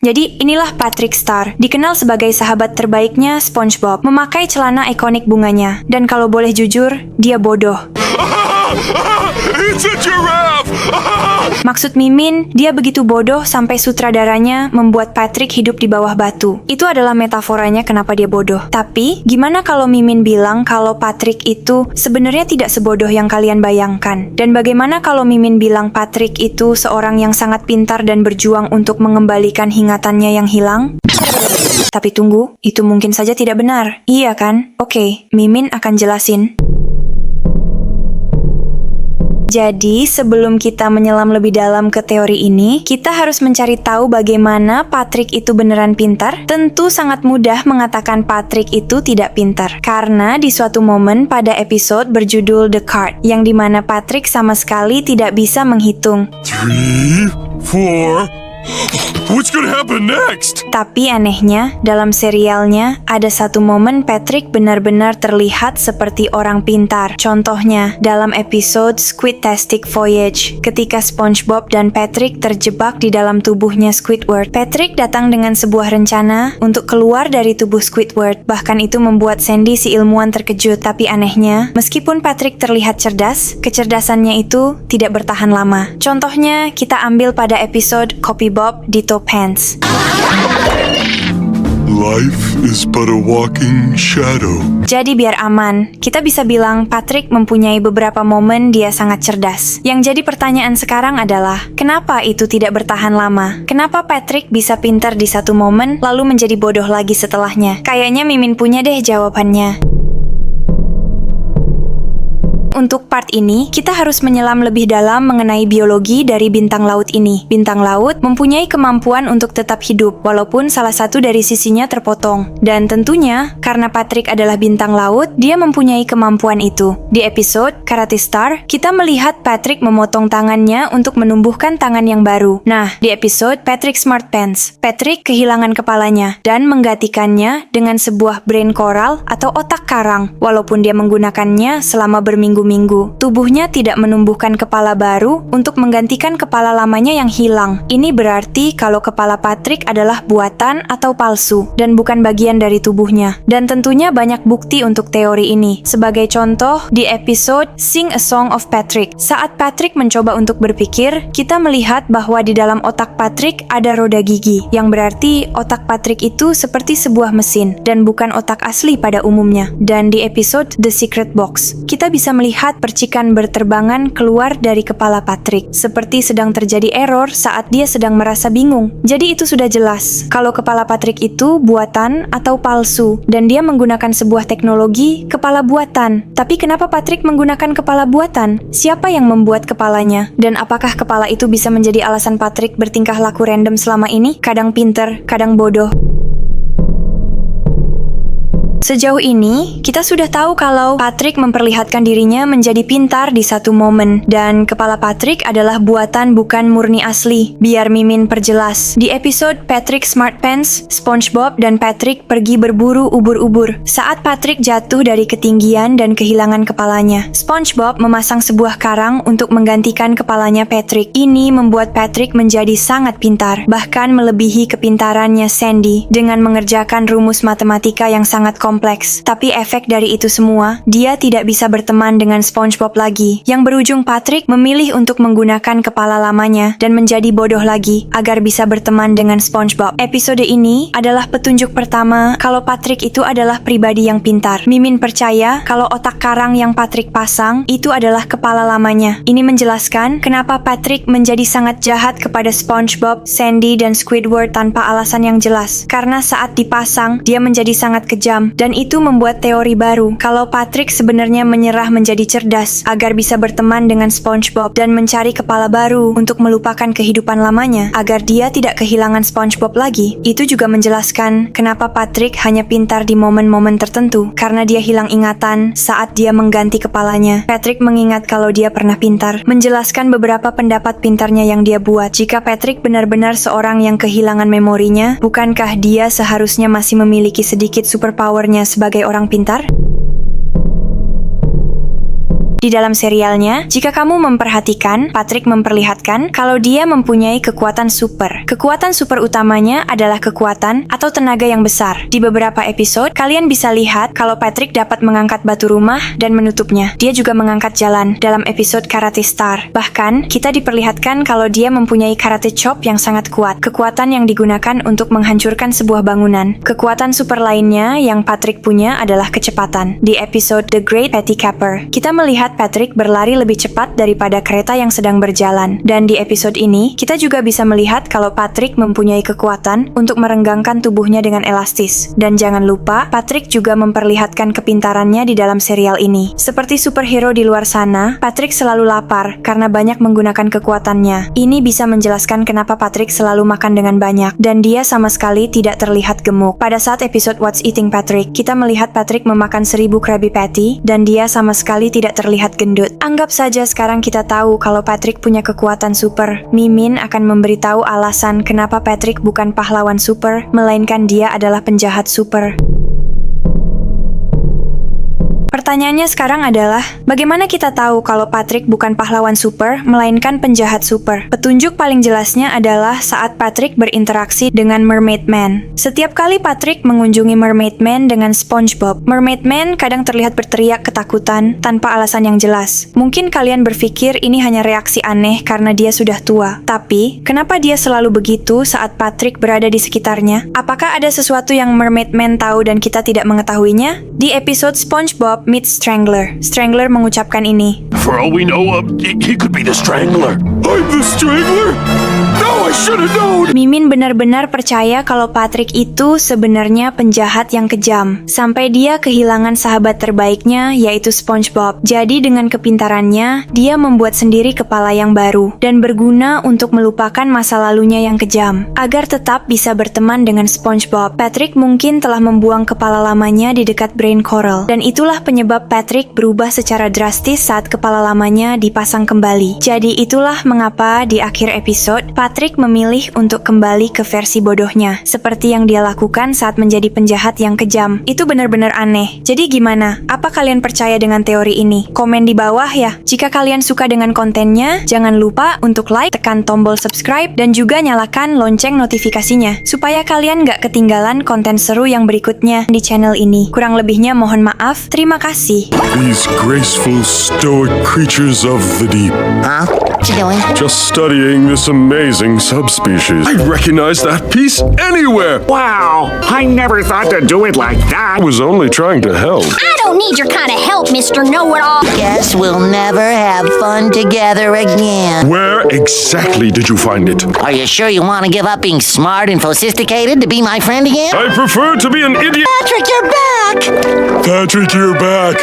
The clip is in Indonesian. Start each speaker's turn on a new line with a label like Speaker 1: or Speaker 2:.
Speaker 1: Jadi inilah Patrick Star, dikenal sebagai sahabat terbaiknya SpongeBob, memakai celana ikonik bunganya. Dan kalau boleh jujur, dia bodoh.
Speaker 2: It's a giraffe!
Speaker 1: Maksud Mimin, dia begitu bodoh sampai sutradaranya membuat Patrick hidup di bawah batu. Itu adalah metaforanya kenapa dia bodoh. Tapi, gimana kalau Mimin bilang kalau Patrick itu sebenarnya tidak sebodoh yang kalian bayangkan? Dan bagaimana kalau Mimin bilang Patrick itu seorang yang sangat pintar dan berjuang untuk mengembalikan ingatannya yang hilang? Tapi tunggu, itu mungkin saja tidak benar. Iya kan? Oke, Mimin akan jelasin. Jadi, sebelum kita menyelam lebih dalam ke teori ini, kita harus mencari tahu bagaimana Patrick itu beneran pintar. Tentu sangat mudah mengatakan Patrick itu tidak pintar. Karena di suatu momen pada episode berjudul The Card, yang dimana Patrick sama sekali tidak bisa menghitung.
Speaker 2: 3, 4... What's gonna happen next?
Speaker 1: Tapi anehnya, dalam serialnya, ada satu momen Patrick benar-benar terlihat seperti orang pintar. Contohnya, dalam episode Squid-tastic Voyage, ketika SpongeBob dan Patrick terjebak di dalam tubuhnya Squidward. Patrick datang dengan sebuah rencana untuk keluar dari tubuh Squidward. Bahkan itu membuat Sandy si ilmuwan terkejut. Tapi anehnya, meskipun Patrick terlihat cerdas, kecerdasannya itu tidak bertahan lama. Contohnya, kita ambil pada episode Copy Bob Ditto Pants.
Speaker 2: Life is but a walking shadow.
Speaker 1: Jadi biar aman, kita bisa bilang Patrick mempunyai beberapa momen dia sangat cerdas. Yang jadi pertanyaan sekarang adalah, kenapa itu tidak bertahan lama? Kenapa Patrick bisa pintar di satu momen, lalu menjadi bodoh lagi setelahnya? Kayaknya Mimin punya deh jawabannya. Untuk part ini, kita harus menyelam lebih dalam mengenai biologi dari bintang laut ini. Bintang laut mempunyai kemampuan untuk tetap hidup, walaupun salah satu dari sisinya terpotong. Dan tentunya, karena Patrick adalah bintang laut, dia mempunyai kemampuan itu. Di episode Karate Star, kita melihat Patrick memotong tangannya untuk menumbuhkan tangan yang baru. Nah, di episode Patrick Smart Pants, Patrick kehilangan kepalanya dan menggantikannya dengan sebuah brain coral atau otak karang. Walaupun dia menggunakannya selama berminggu-minggu, tubuhnya tidak menumbuhkan kepala baru untuk menggantikan kepala lamanya yang hilang. Ini berarti kalau kepala Patrick adalah buatan atau palsu dan bukan bagian dari tubuhnya. Dan tentunya banyak bukti untuk teori ini. Sebagai contoh, di episode Sing a Song of Patrick, saat Patrick mencoba untuk berpikir, kita melihat bahwa di dalam otak Patrick ada roda gigi, yang berarti otak Patrick itu seperti sebuah mesin dan bukan otak asli pada umumnya. Dan di episode The Secret Box, kita bisa melihat percikan berterbangan keluar dari kepala Patrick, seperti sedang terjadi error saat dia sedang merasa bingung. Jadi itu sudah jelas kalau kepala Patrick itu buatan atau palsu, dan dia menggunakan sebuah teknologi kepala buatan. Tapi kenapa Patrick menggunakan kepala buatan? Siapa yang membuat kepalanya? Dan apakah kepala itu bisa menjadi alasan Patrick bertingkah laku random selama ini? Kadang pinter, kadang bodoh. Sejauh ini, kita sudah tahu kalau Patrick memperlihatkan dirinya menjadi pintar di satu momen, dan kepala Patrick adalah buatan bukan murni asli. Biar Mimin perjelas. Di episode Patrick Smart Pants, SpongeBob dan Patrick pergi berburu ubur-ubur. Saat Patrick jatuh dari ketinggian dan kehilangan kepalanya, SpongeBob memasang sebuah karang untuk menggantikan kepalanya Patrick. Ini membuat Patrick menjadi sangat pintar, bahkan melebihi kepintarannya Sandy dengan mengerjakan rumus matematika yang sangat kompleks. Tapi efek dari itu semua, dia tidak bisa berteman dengan SpongeBob lagi, yang berujung Patrick memilih untuk menggunakan kepala lamanya dan menjadi bodoh lagi agar bisa berteman dengan SpongeBob. Episode ini adalah petunjuk pertama kalau Patrick itu adalah pribadi yang pintar. Mimin percaya kalau otak karang yang Patrick pasang itu adalah kepala lamanya. Ini menjelaskan kenapa Patrick menjadi sangat jahat kepada SpongeBob, Sandy, dan Squidward tanpa alasan yang jelas. Karena saat dipasang, dia menjadi sangat kejam. Dan itu membuat teori baru kalau Patrick sebenarnya menyerah menjadi cerdas agar bisa berteman dengan SpongeBob dan mencari kepala baru untuk melupakan kehidupan lamanya agar dia tidak kehilangan SpongeBob lagi. Itu juga menjelaskan kenapa Patrick hanya pintar di momen-momen tertentu karena dia hilang ingatan saat dia mengganti kepalanya. Patrick mengingat kalau dia pernah pintar, menjelaskan beberapa pendapat pintarnya yang dia buat. Jika Patrick benar-benar seorang yang kehilangan memorinya, bukankah dia seharusnya masih memiliki sedikit superpower sebagai orang pintar? Di dalam serialnya, jika kamu memperhatikan, Patrick memperlihatkan kalau dia mempunyai kekuatan super. Kekuatan super utamanya adalah kekuatan atau tenaga yang besar. Di beberapa episode, kalian bisa lihat kalau Patrick dapat mengangkat batu rumah dan menutupnya. Dia juga mengangkat jalan dalam episode Karate Star. Bahkan, kita diperlihatkan kalau dia mempunyai karate chop yang sangat kuat. Kekuatan yang digunakan untuk menghancurkan sebuah bangunan. Kekuatan super lainnya yang Patrick punya adalah kecepatan. Di episode The Great Petty Capper, kita melihat Patrick berlari lebih cepat daripada kereta yang sedang berjalan. Dan di episode ini, kita juga bisa melihat kalau Patrick mempunyai kekuatan untuk merenggangkan tubuhnya dengan elastis. Dan jangan lupa, Patrick juga memperlihatkan kepintarannya di dalam serial ini. Seperti superhero di luar sana, Patrick selalu lapar karena banyak menggunakan kekuatannya. Ini bisa menjelaskan kenapa Patrick selalu makan dengan banyak, dan dia sama sekali tidak terlihat gemuk. Pada saat episode What's Eating Patrick, kita melihat Patrick memakan 1000 Krabby Patty, dan dia sama sekali tidak terlihat gendut. Anggap saja sekarang kita tahu kalau Patrick punya kekuatan super. Mimin akan memberitahu alasan kenapa Patrick bukan pahlawan super, melainkan dia adalah penjahat super. Pertanyaannya sekarang adalah, bagaimana kita tahu kalau Patrick bukan pahlawan super, melainkan penjahat super? Petunjuk paling jelasnya adalah saat Patrick berinteraksi dengan Mermaid Man. Setiap kali Patrick mengunjungi Mermaid Man dengan SpongeBob, Mermaid Man kadang terlihat berteriak ketakutan tanpa alasan yang jelas. Mungkin kalian berpikir ini hanya reaksi aneh karena dia sudah tua. Tapi, kenapa dia selalu begitu saat Patrick berada di sekitarnya? Apakah ada sesuatu yang Mermaid Man tahu dan kita tidak mengetahuinya? Di episode SpongeBob meets Strangler, Strangler mengucapkan ini.
Speaker 2: For all we know, he could be the Strangler. I'm the Strangler? No, I should have known!
Speaker 1: Mimin benar-benar percaya kalau Patrick itu sebenarnya penjahat yang kejam. Sampai dia kehilangan sahabat terbaiknya, yaitu SpongeBob. Jadi dengan kepintarannya, dia membuat sendiri kepala yang baru dan berguna untuk melupakan masa lalunya yang kejam. Agar tetap bisa berteman dengan SpongeBob, Patrick mungkin telah membuang kepala lamanya di dekat Brain Coral. Dan itulah penyebab Patrick berubah secara drastis saat kepala lamanya dipasang kembali. Jadi itulah mengapa di akhir episode, Patrick memilih untuk kembali ke versi bodohnya. Seperti yang dia lakukan saat menjadi penjahat yang kejam. Itu benar-benar aneh. Jadi gimana? Apa kalian percaya dengan teori ini? Komen di bawah ya. Jika kalian suka dengan kontennya, jangan lupa untuk like, tekan tombol subscribe, dan juga nyalakan lonceng notifikasinya. Supaya kalian gak ketinggalan konten seru yang berikutnya di channel ini. Kurang lebihnya mohon maaf. Terima kasih.
Speaker 2: These graceful, stoic creatures of the deep.
Speaker 3: Huh? What you doing?
Speaker 2: Just studying this amazing subspecies. I recognize that piece anywhere!
Speaker 4: Wow, I never thought to do it like that.
Speaker 2: I was only trying to help.
Speaker 5: I don't need your kind of help, Mr. Know-It-All.
Speaker 3: Guess we'll never have fun together again.
Speaker 2: Where exactly did you find it?
Speaker 3: Are you sure you want to give up being smart and sophisticated to be my friend again?
Speaker 2: I prefer to be an idiot.
Speaker 3: Patrick, you're back!
Speaker 2: Patrick, you're back.